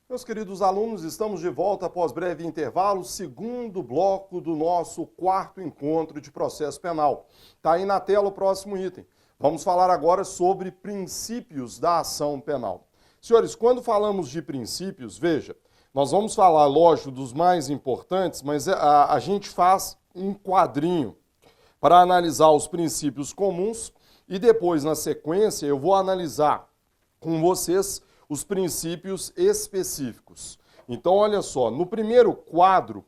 Meus queridos alunos, estamos de volta após breve intervalo, segundo bloco do nosso quarto encontro de processo penal. Está aí na tela o próximo item. Vamos falar agora sobre princípios da ação penal. Senhores, quando falamos de princípios, veja, nós vamos falar, lógico, dos mais importantes, mas a gente faz um quadrinho para analisar os princípios comuns e depois, na sequência, eu vou analisar com vocês os princípios específicos. Então, olha só, no primeiro quadro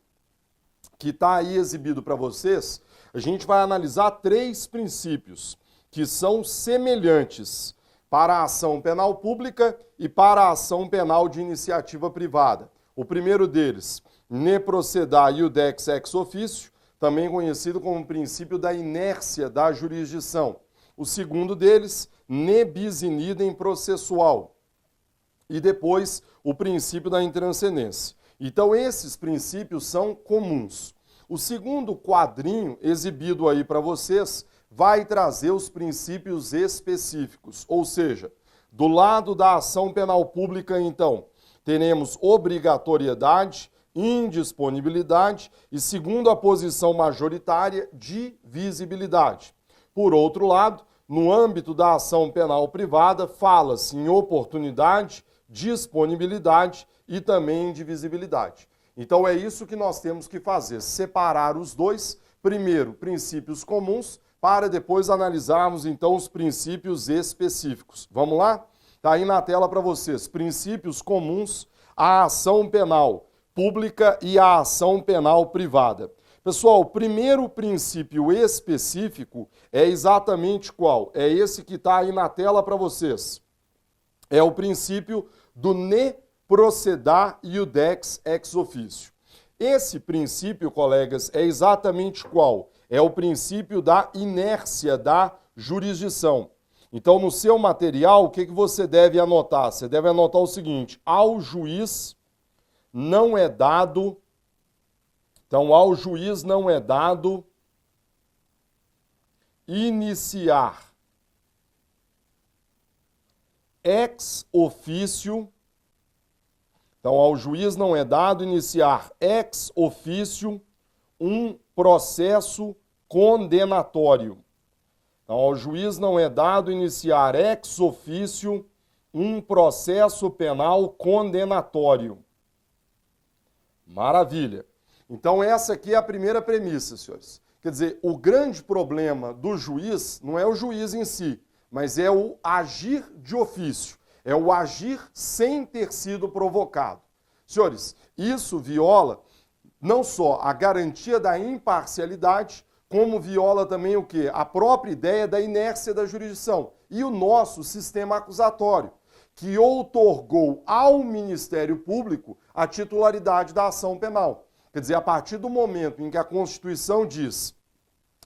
que está aí exibido para vocês, a gente vai analisar 3 princípios que são semelhantes para a ação penal pública e para a ação penal de iniciativa privada. O primeiro deles, ne proceda iudex ex officio, também conhecido como princípio da inércia da jurisdição. O segundo deles, ne bis in idem processual. E depois, o princípio da intranscendência. Então, esses princípios são comuns. O segundo quadrinho exibido aí para vocês vai trazer os princípios específicos. Ou seja, do lado da ação penal pública, então, teremos obrigatoriedade, indisponibilidade e, segundo a posição majoritária, divisibilidade. Por outro lado, no âmbito da ação penal privada, fala-se em oportunidade, disponibilidade e também indivisibilidade. Então é isso que nós temos que fazer, separar os dois, primeiro princípios comuns, para depois analisarmos então os princípios específicos. Vamos lá? Está aí na tela para vocês, princípios comuns à ação penal pública e à ação penal privada. Pessoal, o primeiro princípio específico é exatamente qual? É esse que está aí na tela para vocês. É o princípio do ne proceda iudex ex officio. Esse princípio, colegas, é exatamente qual? É o princípio da inércia da jurisdição. Então, no seu material, o que você deve anotar? Você deve anotar o seguinte: ao juiz não é dado... Então, ao juiz não é dado iniciar ex officio. Então, ao juiz não é dado iniciar ex officio um processo condenatório. Então, ao juiz não é dado iniciar ex officio um processo penal condenatório. Maravilha. Então, essa aqui é a primeira premissa, senhores. Quer dizer, o grande problema do juiz não é o juiz em si, mas é o agir de ofício, é o agir sem ter sido provocado. Senhores, isso viola não só a garantia da imparcialidade, como viola também o quê? A própria ideia da inércia da jurisdição e o nosso sistema acusatório, que outorgou ao Ministério Público a titularidade da ação penal. Quer dizer, a partir do momento em que a Constituição diz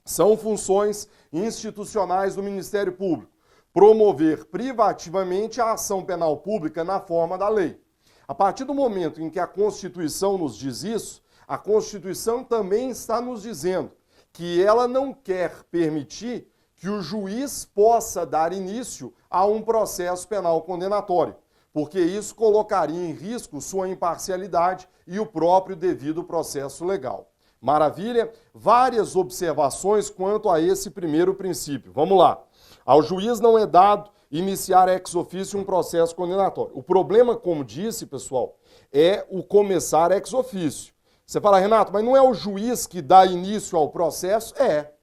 são funções institucionais do Ministério Público promover privativamente a ação penal pública na forma da lei. A partir do momento em que a Constituição nos diz isso, a Constituição também está nos dizendo que ela não quer permitir que o juiz possa dar início a um processo penal condenatório, porque isso colocaria em risco sua imparcialidade e o próprio devido processo legal. Maravilha? Várias observações quanto a esse primeiro princípio. Vamos lá. Ao juiz não é dado iniciar ex officio um processo condenatório. O problema, como disse, pessoal, é o começar ex officio. Você fala, Renato, mas não é o juiz que dá início ao processo? É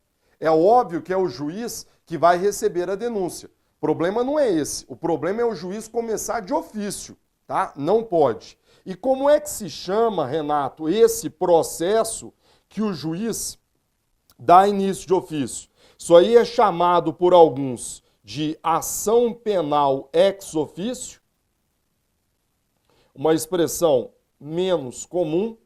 óbvio que é o juiz que vai receber a denúncia. O problema não é esse. O problema é o juiz começar de ofício, tá? Não pode. E como é que se chama, Renato, esse processo que o juiz dá início de ofício? Isso aí é chamado por alguns de ação penal ex officio, uma expressão menos comum,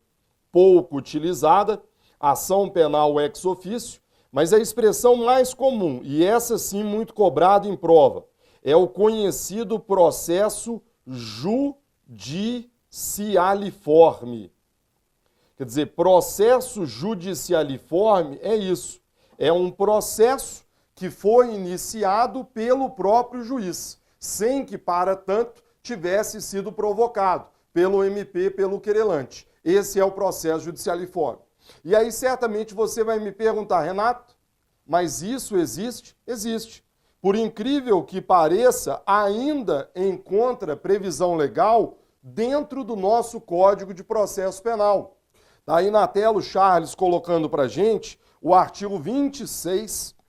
pouco utilizada, ação penal ex officio, mas a expressão mais comum, e essa sim muito cobrada em prova, é o conhecido processo judicialiforme. Quer dizer, processo judicialiforme é isso. É um processo que foi iniciado pelo próprio juiz, sem que, para tanto, tivesse sido provocado pelo MP, pelo querelante. Esse é o processo judicialiforme. E aí, certamente, você vai me perguntar, Renato, mas isso existe? Existe. Por incrível que pareça, ainda encontra previsão legal dentro do nosso Código de Processo Penal. Está aí na tela o Charles colocando para a gente o artigo 26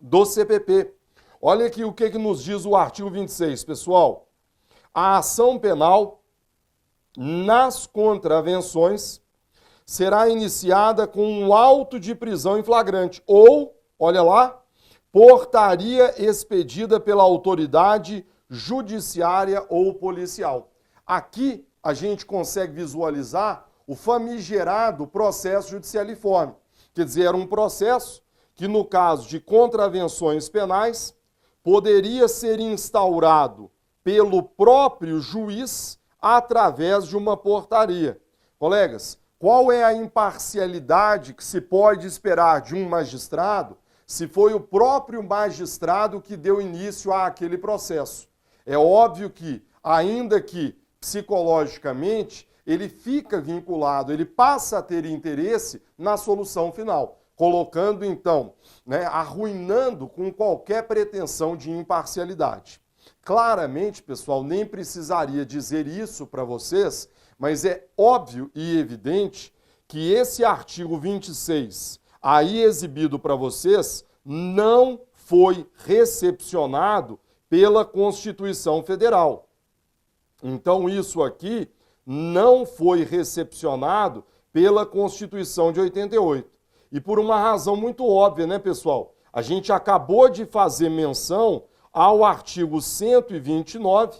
do CPP. Olha aqui o que nos diz o artigo 26, pessoal. A ação penal nas contravenções será iniciada com um auto de prisão em flagrante ou, olha lá, portaria expedida pela autoridade judiciária ou policial. Aqui a gente consegue visualizar o famigerado processo judicialiforme. Quer dizer, era um processo que, no caso de contravenções penais, poderia ser instaurado pelo próprio juiz através de uma portaria. Colegas, qual é a imparcialidade que se pode esperar de um magistrado se foi o próprio magistrado que deu início àquele processo? É óbvio que, ainda que psicologicamente, ele fica vinculado, ele passa a ter interesse na solução final, colocando então, arruinando com qualquer pretensão de imparcialidade. Claramente, pessoal, nem precisaria dizer isso para vocês, mas é óbvio e evidente que esse artigo 26, aí exibido para vocês, não foi recepcionado pela Constituição Federal. Então, isso aqui não foi recepcionado pela Constituição de 88. E por uma razão muito óbvia, né, pessoal? A gente acabou de fazer menção ao artigo 129,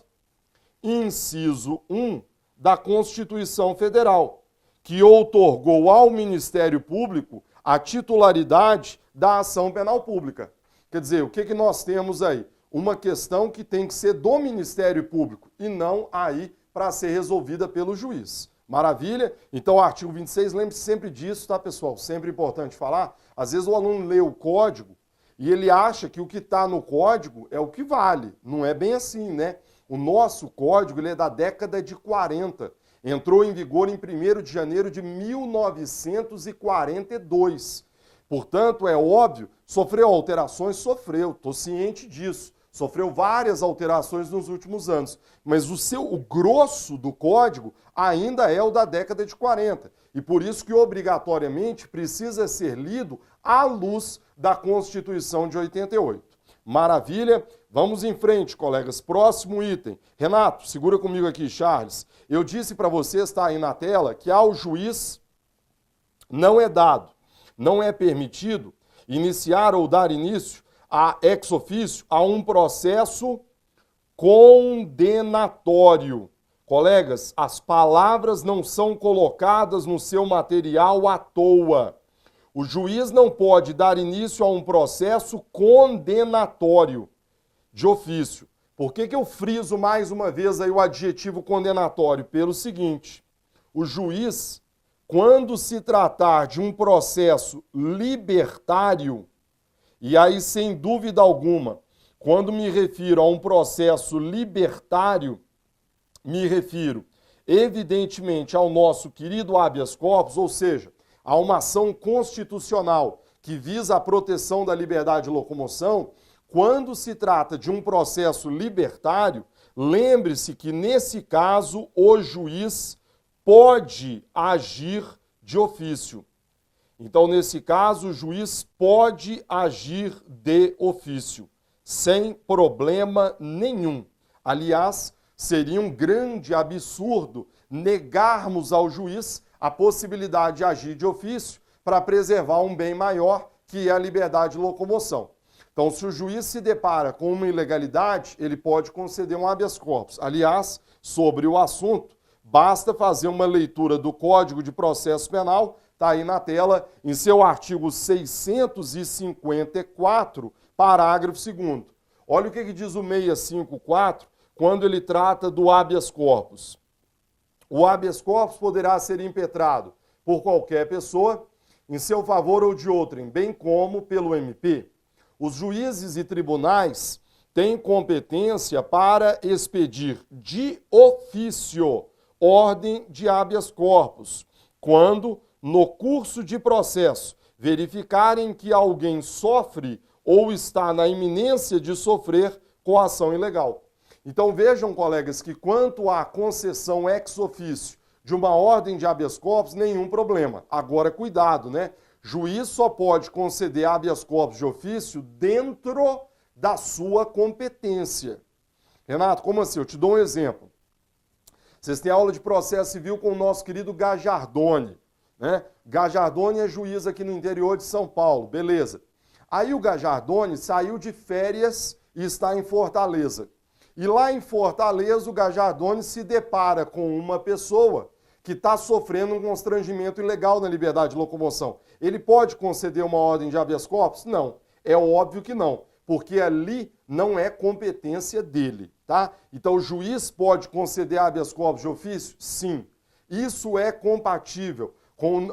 inciso 1 da Constituição Federal, que outorgou ao Ministério Público a titularidade da ação penal pública. Quer dizer, o que nós temos aí? Uma questão que tem que ser do Ministério Público e não aí para ser resolvida pelo juiz. Maravilha? Então, o artigo 26, lembre-se sempre disso, tá, pessoal? Sempre importante falar. Às vezes o aluno lê o código e ele acha que o que está no código é o que vale. Não é bem assim, né? O nosso código ele é da década de 40. Entrou em vigor em 1º de janeiro de 1942. Portanto, é óbvio, sofreu alterações? Sofreu, estou ciente disso. Sofreu várias alterações nos últimos anos, mas o grosso do código ainda é o da década de 40. E por isso que obrigatoriamente precisa ser lido à luz da Constituição de 88. Maravilha? Vamos em frente, colegas. Próximo item. Renato, segura comigo aqui, Charles. Eu disse para vocês, está aí na tela, que ao juiz não é dado, não é permitido iniciar ou dar início a ex officio a um processo condenatório. Colegas, as palavras não são colocadas no seu material à toa. O juiz não pode dar início a um processo condenatório de ofício. Por que eu friso mais uma vez aí o adjetivo condenatório? Pelo seguinte, o juiz, quando se tratar de um processo libertário, e aí, sem dúvida alguma, quando me refiro a um processo libertário, me refiro, evidentemente, ao nosso querido habeas corpus, ou seja, a uma ação constitucional que visa a proteção da liberdade de locomoção. Quando se trata de um processo libertário, lembre-se que, nesse caso, o juiz pode agir de ofício. Então, nesse caso, o juiz pode agir de ofício, sem problema nenhum. Aliás, seria um grande absurdo negarmos ao juiz a possibilidade de agir de ofício para preservar um bem maior, que é a liberdade de locomoção. Então, se o juiz se depara com uma ilegalidade, ele pode conceder um habeas corpus. Aliás, sobre o assunto, basta fazer uma leitura do Código de Processo Penal, está aí na tela, em seu artigo 654, parágrafo 2º. Olha o que diz o 654, quando ele trata do habeas corpus. O habeas corpus poderá ser impetrado por qualquer pessoa, em seu favor ou de outrem, bem como pelo MP. Os juízes e tribunais têm competência para expedir de ofício ordem de habeas corpus, quando, no curso de processo, verificarem que alguém sofre ou está na iminência de sofrer coação ilegal. Então vejam, colegas, que quanto à concessão ex officio de uma ordem de habeas corpus, nenhum problema. Agora, cuidado, né? Juiz só pode conceder habeas corpus de ofício dentro da sua competência. Renato, como assim? Eu te dou um exemplo. Vocês têm aula de processo civil com o nosso querido Gajardoni, né? Gajardoni é juiz aqui no interior de São Paulo, beleza. Aí o Gajardoni saiu de férias e está em Fortaleza. E lá em Fortaleza o Gajardoni se depara com uma pessoa que está sofrendo um constrangimento ilegal na liberdade de locomoção. Ele pode conceder uma ordem de habeas corpus? Não, é óbvio que não, porque ali não é competência dele, tá? Então o juiz pode conceder habeas corpus de ofício? Sim. Isso é compatível com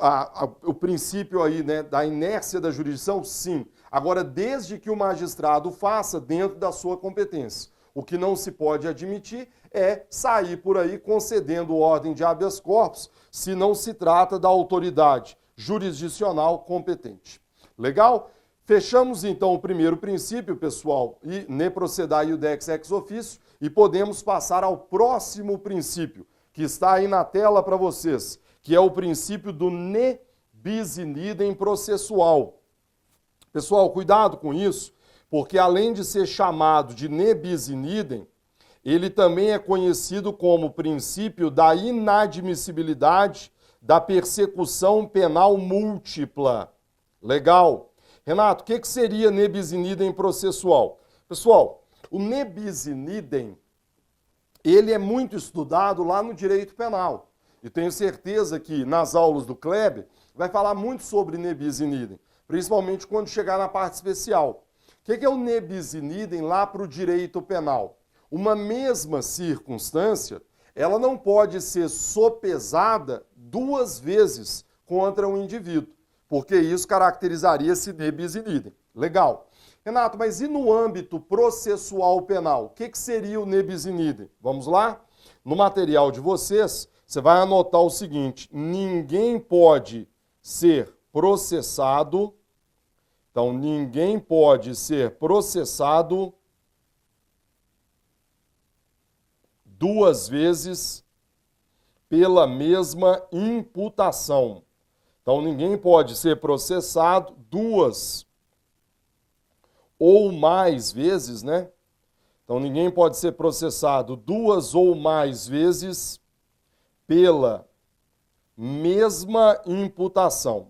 o princípio aí, né, da inércia da jurisdição? Sim. Agora, desde que o magistrado faça dentro da sua competência. O que não se pode admitir é sair por aí concedendo ordem de habeas corpus se não se trata da autoridade jurisdicional competente. Legal? Fechamos então o primeiro princípio, pessoal, e ne procedere iudex ex officio, e podemos passar ao próximo princípio, que está aí na tela para vocês, que é o princípio do ne bis in idem processual. Pessoal, cuidado com isso, porque além de ser chamado de ne bis in idem, ele também é conhecido como princípio da inadmissibilidade da persecução penal múltipla. Legal? Renato, o que seria ne bis in idem processual? Pessoal, o ne bis in idem, ele é muito estudado lá no direito penal. E tenho certeza que nas aulas do Kleber vai falar muito sobre ne bis in idem, principalmente quando chegar na parte especial. O que é o ne bis in idem lá para o direito penal? Uma mesma circunstância, ela não pode ser sopesada duas vezes contra um indivíduo, porque isso caracterizaria-se ne bis in idem. Legal. Renato, mas e no âmbito processual penal? O que seria o ne bis in idem? Vamos lá? No material de vocês, você vai anotar o seguinte: ninguém pode ser processado. Então, ninguém pode ser processado duas vezes pela mesma imputação. Então, ninguém pode ser processado duas ou mais vezes, né? Então, ninguém pode ser processado duas ou mais vezes pela mesma imputação.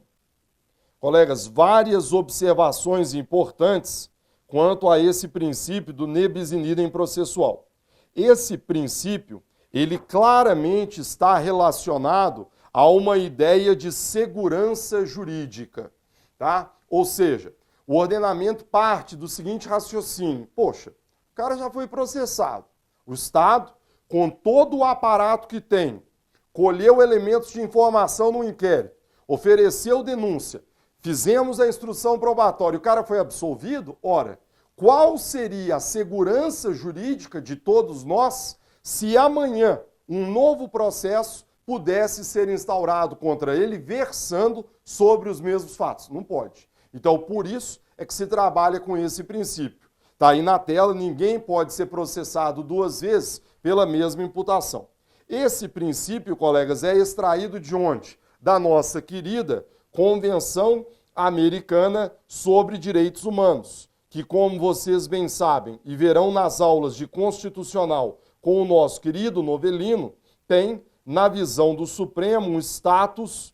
Colegas, várias observações importantes quanto a esse princípio do ne bis in idem processual. Esse princípio, ele claramente está relacionado a uma ideia de segurança jurídica, tá? Ou seja, o ordenamento parte do seguinte raciocínio: poxa, o cara já foi processado. O Estado, com todo o aparato que tem, colheu elementos de informação no inquérito, ofereceu denúncia, fizemos a instrução probatória, o cara foi absolvido? Ora, qual seria a segurança jurídica de todos nós se amanhã um novo processo pudesse ser instaurado contra ele versando sobre os mesmos fatos? Não pode. Então, por isso é que se trabalha com esse princípio. Está aí na tela, ninguém pode ser processado duas vezes pela mesma imputação. Esse princípio, colegas, é extraído de onde? Da nossa querida Convenção Americana sobre Direitos Humanos, que, como vocês bem sabem e verão nas aulas de constitucional com o nosso querido Novelino, tem, na visão do Supremo, um status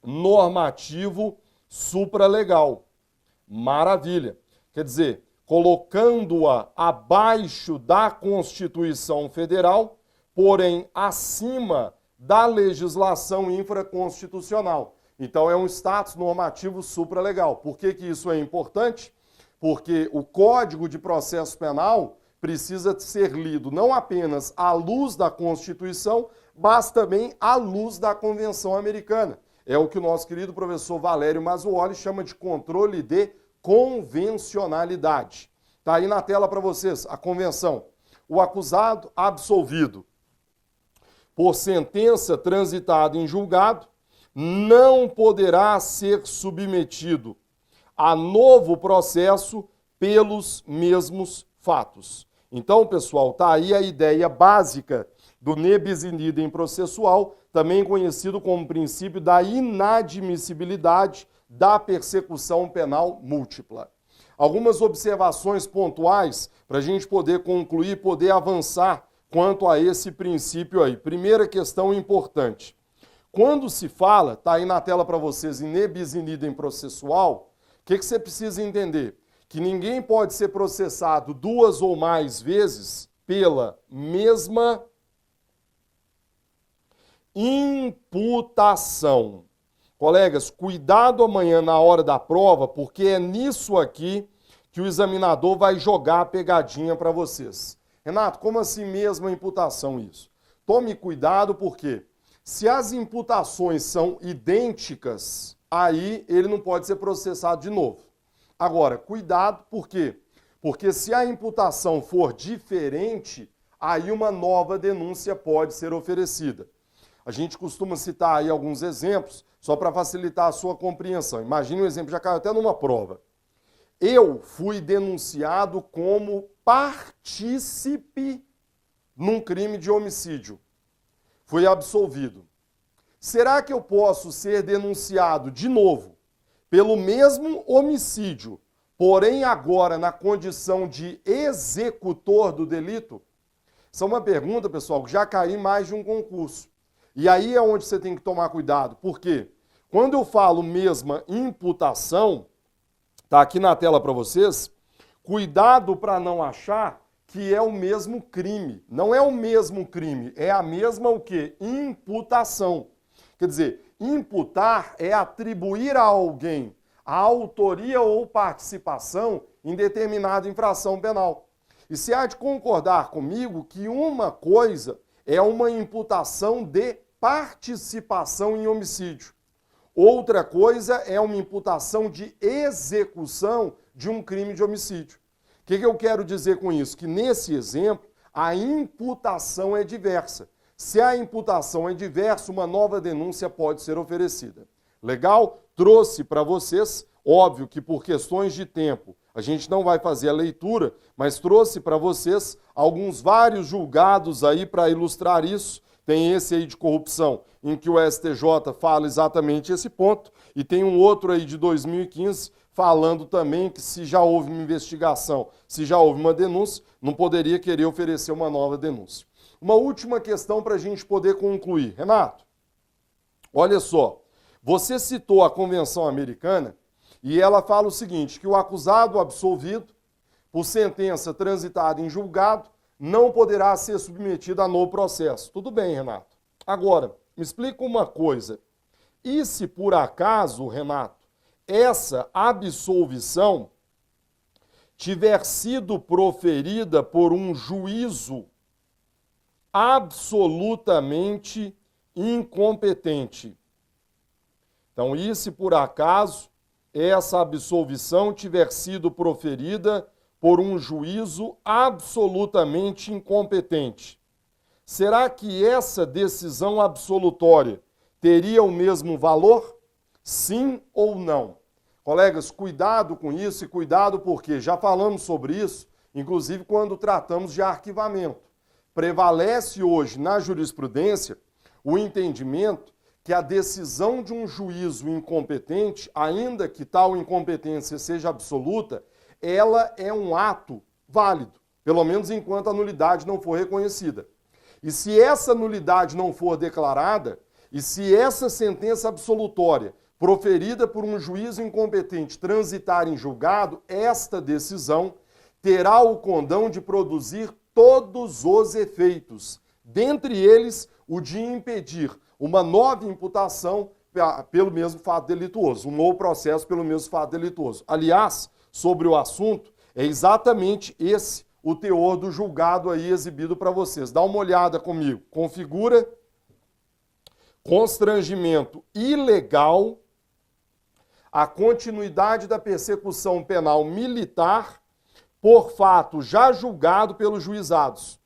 normativo supralegal. Maravilha. Quer dizer, colocando-a abaixo da Constituição Federal, porém acima da legislação infraconstitucional. Então é um status normativo supralegal. Por que isso é importante? Porque o Código de Processo Penal precisa ser lido não apenas à luz da Constituição, mas também à luz da Convenção Americana. É o que o nosso querido professor Valério Mazzuoli chama de controle de convencionalidade. Está aí na tela para vocês a convenção. O acusado absolvido por sentença transitada em julgado não poderá ser submetido a novo processo pelos mesmos fatos. Então, pessoal, está aí a ideia básica do ne bis in idem processual, também conhecido como princípio da inadmissibilidade da persecução penal múltipla. Algumas observações pontuais para a gente poder concluir, poder avançar quanto a esse princípio aí. Primeira questão importante. Quando se fala, está aí na tela para vocês, em ne bis in idem processual, o que você precisa entender? Que ninguém pode ser processado 2 ou mais vezes pela mesma imputação. Colegas, cuidado amanhã na hora da prova, porque é nisso aqui que o examinador vai jogar a pegadinha para vocês. Renato, como assim mesma imputação isso? Tome cuidado porque se as imputações são idênticas, aí ele não pode ser processado de novo. Agora, cuidado, por quê? Porque se a imputação for diferente, aí uma nova denúncia pode ser oferecida. A gente costuma citar aí alguns exemplos, só para facilitar a sua compreensão. Imagine um exemplo, já caiu até numa prova. Eu fui denunciado como partícipe num crime de homicídio. Fui absolvido. Será que eu posso ser denunciado de novo pelo mesmo homicídio, porém agora na condição de executor do delito? Essa é uma pergunta, pessoal, que já caiu em mais de um concurso. E aí é onde você tem que tomar cuidado. Por quê? Quando eu falo mesma imputação, está aqui na tela para vocês, cuidado para não achar que é o mesmo crime. Não é o mesmo crime, é a mesma o quê? Imputação. Quer dizer, imputar é atribuir a alguém a autoria ou participação em determinada infração penal. E você há de concordar comigo que uma coisa é uma imputação de participação em homicídio. Outra coisa é uma imputação de execução de um crime de homicídio. O que eu quero dizer com isso? Que nesse exemplo, a imputação é diversa. Se a imputação é diversa, uma nova denúncia pode ser oferecida. Legal? Trouxe para vocês, óbvio que por questões de tempo, a gente não vai fazer a leitura, mas trouxe para vocês vários julgados aí para ilustrar isso. Tem esse aí de corrupção, em que o STJ fala exatamente esse ponto, e tem um outro aí de 2015 falando também que se já houve uma investigação, se já houve uma denúncia, não poderia querer oferecer uma nova denúncia. Uma última questão para a gente poder concluir. Renato, olha só, você citou a Convenção Americana e ela fala o seguinte, que o acusado absolvido, por sentença transitada em julgado, não poderá ser submetido a novo processo. Tudo bem, Renato. Agora, me explica uma coisa. E se por acaso, Renato, essa absolvição tiver sido proferida por um juízo absolutamente incompetente? Então, e se por acaso essa absolvição tiver sido proferida por um juízo absolutamente incompetente? Será que essa decisão absolutória teria o mesmo valor? Sim ou não? Colegas, cuidado com isso e cuidado porque já falamos sobre isso, inclusive quando tratamos de arquivamento. Prevalece hoje na jurisprudência o entendimento que a decisão de um juízo incompetente, ainda que tal incompetência seja absoluta, ela é um ato válido, pelo menos enquanto a nulidade não for reconhecida. E se essa nulidade não for declarada, e se essa sentença absolutória proferida por um juízo incompetente transitar em julgado, esta decisão terá o condão de produzir todos os efeitos, dentre eles o de impedir uma nova imputação pelo mesmo fato delituoso, um novo processo pelo mesmo fato delituoso. Aliás, sobre o assunto, é exatamente esse o teor do julgado aí exibido para vocês. Dá uma olhada comigo. Configura constrangimento ilegal a continuidade da persecução penal militar por fato já julgado pelos juizados,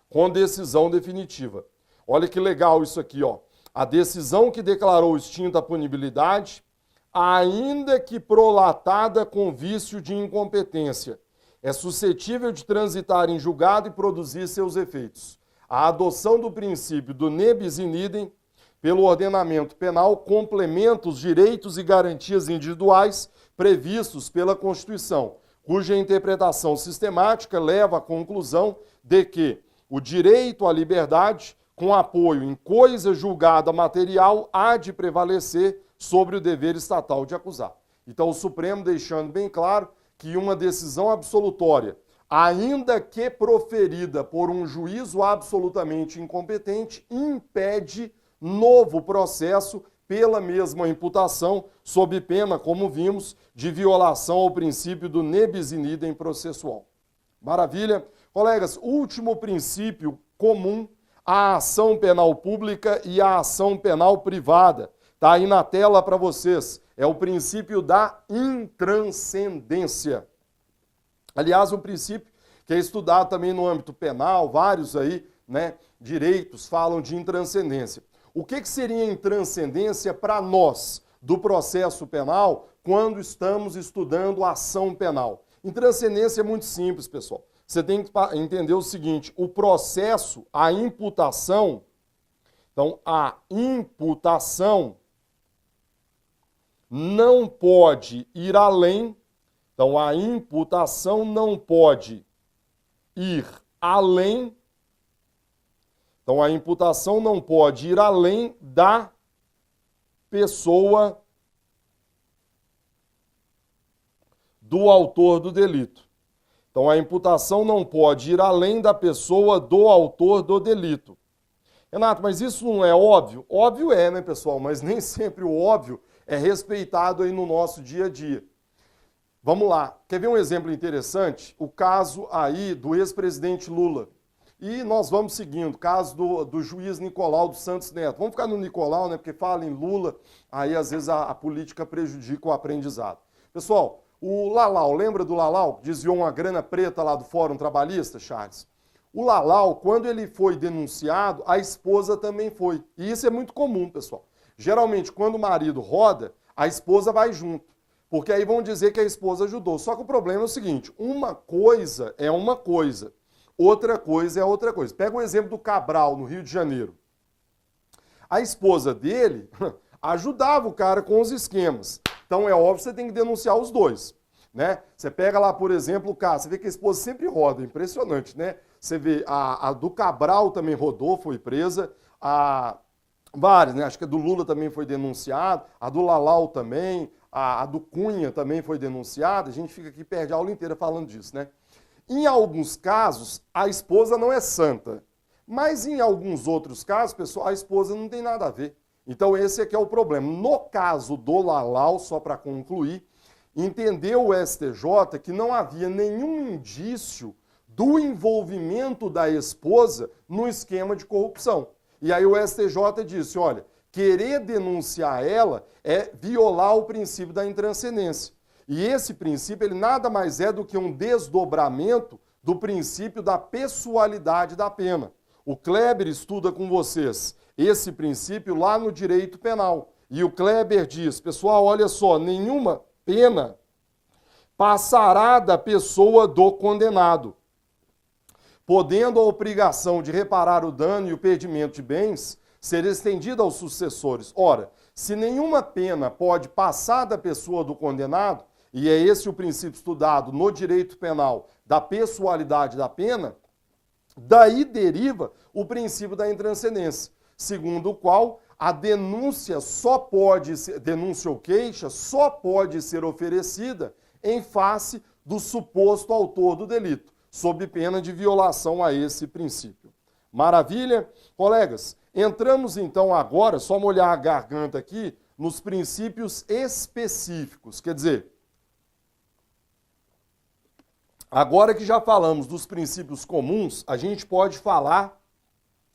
com decisão definitiva. Olha que legal isso aqui, ó. A decisão que declarou extinta a punibilidade, ainda que prolatada com vício de incompetência, é suscetível de transitar em julgado e produzir seus efeitos. A adoção do princípio do ne bis in idem pelo ordenamento penal complementa os direitos e garantias individuais previstos pela Constituição, cuja interpretação sistemática leva à conclusão de que o direito à liberdade, com apoio em coisa julgada material, há de prevalecer sobre o dever estatal de acusar. Então, o Supremo deixando bem claro que uma decisão absolutória, ainda que proferida por um juízo absolutamente incompetente, impede novo processo pela mesma imputação, sob pena, como vimos, de violação ao princípio do ne bis in idem processual. Maravilha? Colegas, último princípio comum, a ação penal pública e a ação penal privada. Está aí na tela para vocês. É o princípio da intranscendência. Aliás, um princípio que é estudado também no âmbito penal, vários aí, direitos falam de intranscendência. O que seria intranscendência para nós do processo penal quando estamos estudando a ação penal? Intranscendência é muito simples, pessoal. Você tem que entender o seguinte, o processo, a imputação, então a imputação não pode ir além, então a imputação não pode ir além, então a imputação não pode ir além da pessoa do autor do delito. Então a imputação não pode ir além da pessoa do autor do delito. Renato, mas isso não é óbvio? Óbvio é, né, pessoal? Mas nem sempre o óbvio é respeitado aí no nosso dia a dia. Vamos lá. Quer ver um exemplo interessante? O caso aí do ex-presidente Lula. E nós vamos seguindo, caso do juiz Nicolau dos Santos Neto. Vamos ficar no Nicolau, né? Porque fala em Lula, aí às vezes a política prejudica o aprendizado. Pessoal, o Lalau, lembra do Lalau, que desviou uma grana preta lá do Fórum Trabalhista, Charles? O Lalau, quando ele foi denunciado, a esposa também foi. E isso é muito comum, pessoal. Geralmente, quando o marido roda, a esposa vai junto. Porque aí vão dizer que a esposa ajudou. Só que o problema é o seguinte, uma coisa é uma coisa. Outra coisa é outra coisa. Pega o exemplo do Cabral, no Rio de Janeiro. A esposa dele ajudava o cara com os esquemas. Então é óbvio que você tem que denunciar os dois. Né? Você pega lá, por exemplo, o caso, você vê que a esposa sempre roda, impressionante, né? Você vê, a do Cabral também rodou, foi presa, várias, né? Acho que a do Lula também foi denunciada, a do Lalau também, a do Cunha também foi denunciada, a gente fica aqui, perde a aula inteira falando disso, né? Em alguns casos, a esposa não é santa, mas em alguns outros casos, pessoal, a esposa não tem nada a ver. Então esse aqui é o problema. No caso do Lalau, só para concluir, entendeu o STJ que não havia nenhum indício do envolvimento da esposa no esquema de corrupção. E aí o STJ disse, olha, querer denunciar ela é violar o princípio da intranscendência. E esse princípio, ele nada mais é do que um desdobramento do princípio da pessoalidade da pena. O Kleber estuda com vocês esse princípio lá no direito penal. E o Kleber diz, pessoal, olha só, nenhuma pena passará da pessoa do condenado, podendo a obrigação de reparar o dano e o perdimento de bens ser estendida aos sucessores. Ora, se nenhuma pena pode passar da pessoa do condenado, e é esse o princípio estudado no direito penal da pessoalidade da pena, daí deriva o princípio da intranscendência, segundo o qual a denúncia denúncia ou queixa só pode ser oferecida em face do suposto autor do delito, sob pena de violação a esse princípio. Maravilha? Colegas, entramos então agora, só molhar a garganta aqui, nos princípios específicos. Quer dizer, agora que já falamos dos princípios comuns, a gente pode falar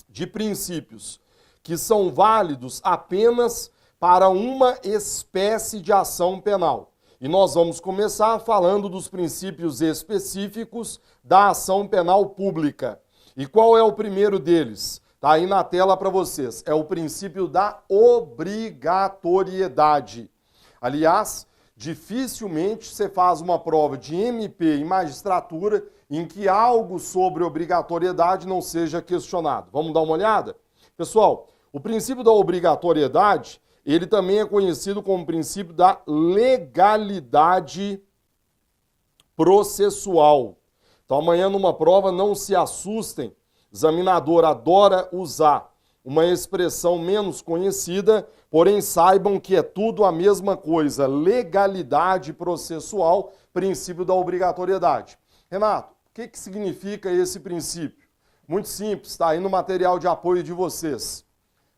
de princípios que são válidos apenas para uma espécie de ação penal. E nós vamos começar falando dos princípios específicos da ação penal pública. E qual é o primeiro deles? Está aí na tela para vocês. É o princípio da obrigatoriedade. Aliás, dificilmente você faz uma prova de MP em magistratura em que algo sobre obrigatoriedade não seja questionado. Vamos dar uma olhada? Pessoal, o princípio da obrigatoriedade, ele também é conhecido como princípio da legalidade processual. Então amanhã numa prova, não se assustem, o examinador adora usar uma expressão menos conhecida, porém saibam que é tudo a mesma coisa, legalidade processual, princípio da obrigatoriedade. Renato, o que significa esse princípio? Muito simples, está aí no material de apoio de vocês.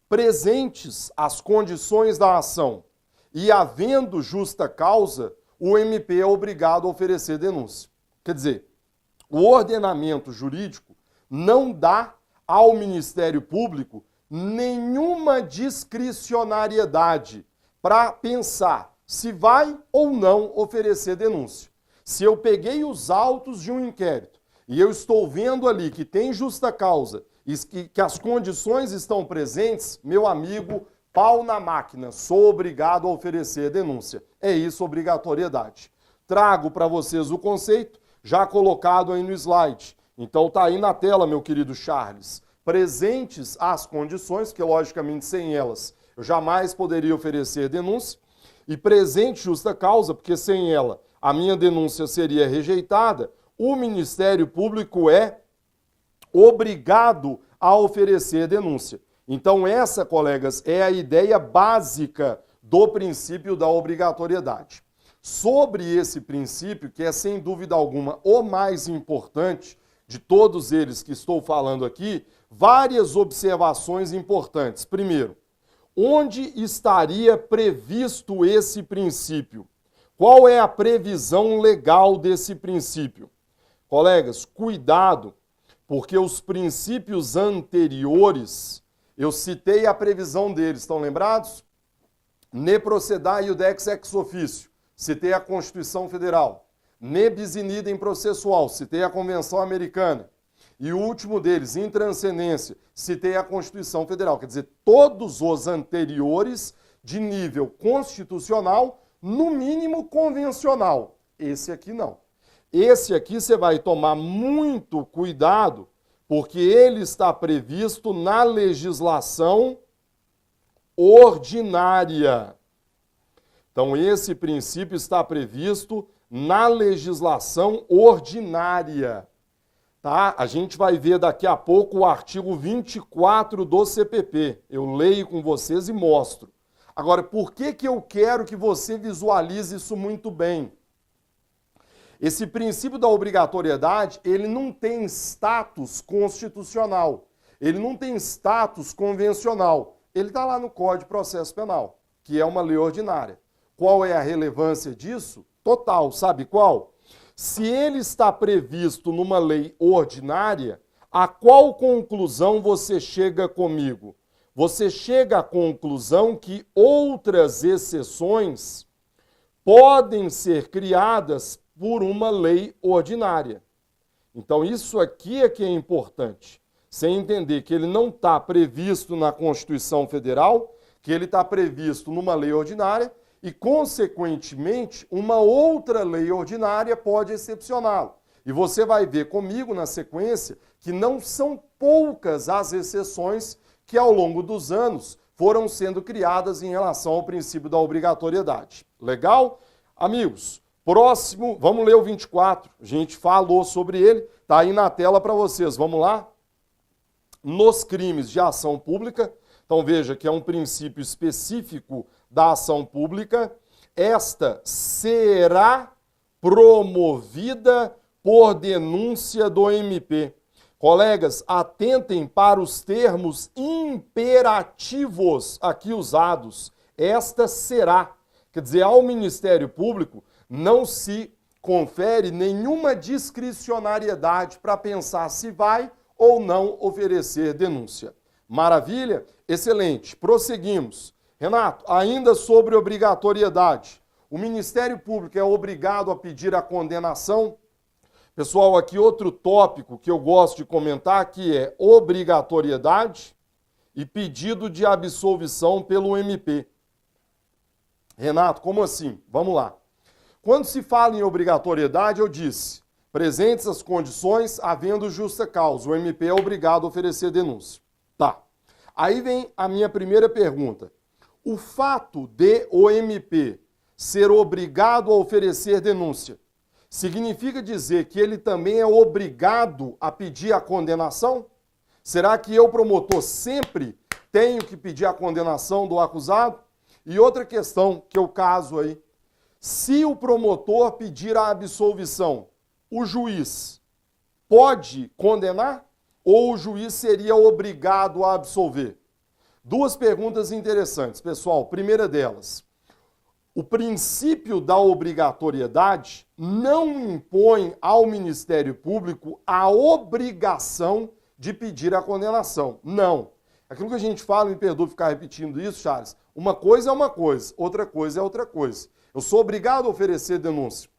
Presentes as condições da ação e havendo justa causa, o MP é obrigado a oferecer denúncia. Quer dizer, o ordenamento jurídico não dá ao Ministério Público nenhuma discricionariedade para pensar se vai ou não oferecer denúncia. Se eu peguei os autos de um inquérito e eu estou vendo ali que tem justa causa e que as condições estão presentes, meu amigo, pau na máquina, sou obrigado a oferecer denúncia. É isso, obrigatoriedade. Trago para vocês o conceito, já colocado aí no slide. Então tá aí na tela, meu querido Charles. Presentes as condições, que logicamente sem elas eu jamais poderia oferecer denúncia, e presente justa causa, porque sem ela a minha denúncia seria rejeitada, o Ministério Público é obrigado a oferecer denúncia. Então essa, colegas, é a ideia básica do princípio da obrigatoriedade. Sobre esse princípio, que é sem dúvida alguma o mais importante de todos eles que estou falando aqui, várias observações importantes. Primeiro, onde estaria previsto esse princípio? Qual é a previsão legal desse princípio? Colegas, cuidado, porque os princípios anteriores, eu citei a previsão deles, estão lembrados? Ne procedar iudex ex officio, citei a Constituição Federal. Ne bis in idem processual, citei a Convenção Americana. E o último deles, intranscendência, citei a Constituição Federal. Quer dizer, todos os anteriores de nível constitucional, no mínimo convencional. Esse aqui não. Esse aqui você vai tomar muito cuidado, porque ele está previsto na legislação ordinária. Então, esse princípio está previsto na legislação ordinária. Tá? A gente vai ver daqui a pouco o artigo 24 do CPP. Eu leio com vocês e mostro. Agora, por que eu quero que você visualize isso muito bem? Esse princípio da obrigatoriedade, ele não tem status constitucional. Ele não tem status convencional. Ele está lá no Código de Processo Penal, que é uma lei ordinária. Qual é a relevância disso? Total, sabe qual? Se ele está previsto numa lei ordinária, a qual conclusão você chega comigo? Você chega à conclusão que outras exceções podem ser criadas por uma lei ordinária. Então isso aqui é que é importante. Você entender que ele não está previsto na Constituição Federal, que ele está previsto numa lei ordinária, e, consequentemente, uma outra lei ordinária pode excepcioná-lo. E você vai ver comigo na sequência que não são poucas as exceções que, ao longo dos anos, foram sendo criadas em relação ao princípio da obrigatoriedade. Legal? Amigos, próximo, vamos ler o 24. A gente falou sobre ele, está aí na tela para vocês. Vamos lá? Nos crimes de ação pública, então veja que é um princípio específico da ação pública, esta será promovida por denúncia do MP. Colegas, atentem para os termos imperativos aqui usados. Esta será. Quer dizer, ao Ministério Público não se confere nenhuma discricionariedade para pensar se vai ou não oferecer denúncia. Maravilha? Excelente. Prosseguimos. Renato, ainda sobre obrigatoriedade, o Ministério Público é obrigado a pedir a condenação? Pessoal, aqui outro tópico que eu gosto de comentar, que é obrigatoriedade e pedido de absolvição pelo MP. Renato, como assim? Vamos lá. Quando se fala em obrigatoriedade, eu disse, presentes as condições, havendo justa causa, o MP é obrigado a oferecer denúncia. Tá. Aí vem a minha primeira pergunta. O fato de o MP ser obrigado a oferecer denúncia significa dizer que ele também é obrigado a pedir a condenação? Será que eu, promotor, sempre tenho que pedir a condenação do acusado? E outra questão que eu caso aí, se o promotor pedir a absolvição, o juiz pode condenar ou o juiz seria obrigado a absolver? Duas perguntas interessantes, pessoal. Primeira delas, o princípio da obrigatoriedade não impõe ao Ministério Público a obrigação de pedir a condenação. Não. Aquilo que a gente fala, me perdoe ficar repetindo isso, Charles, uma coisa é uma coisa, outra coisa é outra coisa. Eu sou obrigado a oferecer denúncia.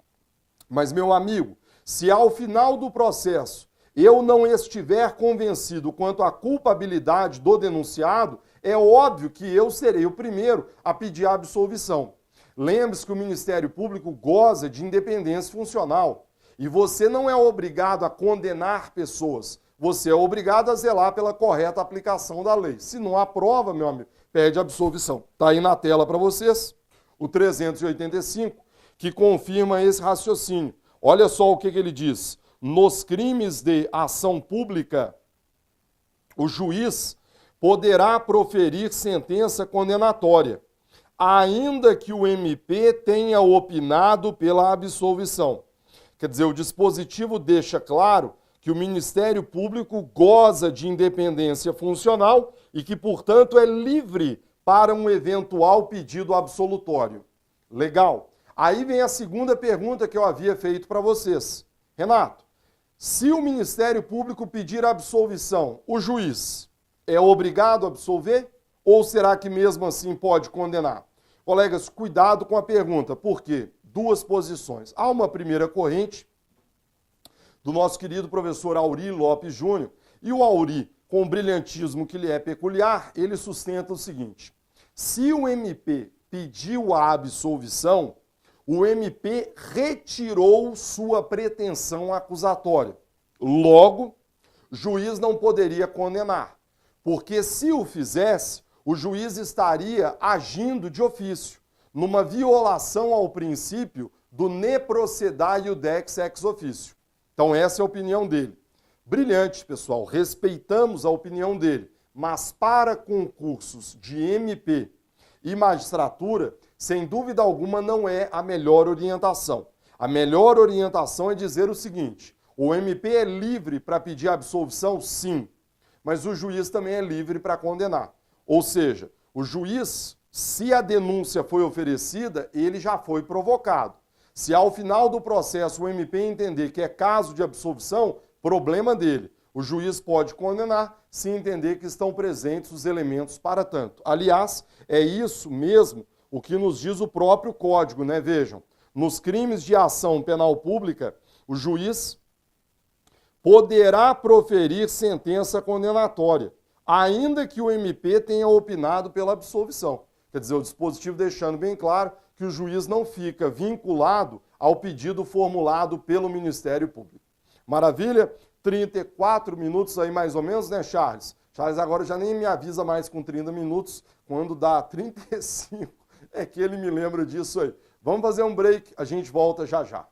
Mas, meu amigo, se ao final do processo eu não estiver convencido quanto à culpabilidade do denunciado, é óbvio que eu serei o primeiro a pedir a absolvição. Lembre-se que o Ministério Público goza de independência funcional e você não é obrigado a condenar pessoas, você é obrigado a zelar pela correta aplicação da lei. Se não aprova, meu amigo, pede absolvição. Está aí na tela para vocês o 385, que confirma esse raciocínio. Olha só o que ele diz. Nos crimes de ação pública, o juiz poderá proferir sentença condenatória, ainda que o MP tenha opinado pela absolvição. Quer dizer, o dispositivo deixa claro que o Ministério Público goza de independência funcional e que, portanto, é livre para um eventual pedido absolutório. Legal. Aí vem a segunda pergunta que eu havia feito para vocês. Renato, se o Ministério Público pedir absolvição, o juiz é obrigado a absolver ou será que mesmo assim pode condenar? Colegas, cuidado com a pergunta, por quê? Duas posições. Há uma primeira corrente do nosso querido professor Auri Lopes Júnior, e o Auri, com o brilhantismo que lhe é peculiar, ele sustenta o seguinte: se o MP pediu a absolvição, o MP retirou sua pretensão acusatória. Logo, o juiz não poderia condenar, porque se o fizesse, o juiz estaria agindo de ofício, numa violação ao princípio do ne procedere iudex ex officio. Então essa é a opinião dele. Brilhante, pessoal, respeitamos a opinião dele, mas para concursos de MP e magistratura, sem dúvida alguma não é a melhor orientação. A melhor orientação é dizer o seguinte: o MP é livre para pedir absolvição? Sim, mas o juiz também é livre para condenar. Ou seja, o juiz, se a denúncia foi oferecida, ele já foi provocado. Se ao final do processo o MP entender que é caso de absolvição, problema dele. O juiz pode condenar se entender que estão presentes os elementos para tanto. Aliás, é isso mesmo o que nos diz o próprio Código, né? Vejam, nos crimes de ação penal pública, o juiz poderá proferir sentença condenatória, ainda que o MP tenha opinado pela absolvição. Quer dizer, o dispositivo deixando bem claro que o juiz não fica vinculado ao pedido formulado pelo Ministério Público. Maravilha? 34 minutos aí mais ou menos, né, Charles? Charles agora já nem me avisa mais com 30 minutos, quando dá 35, é que ele me lembra disso aí. Vamos fazer um break, a gente volta já já.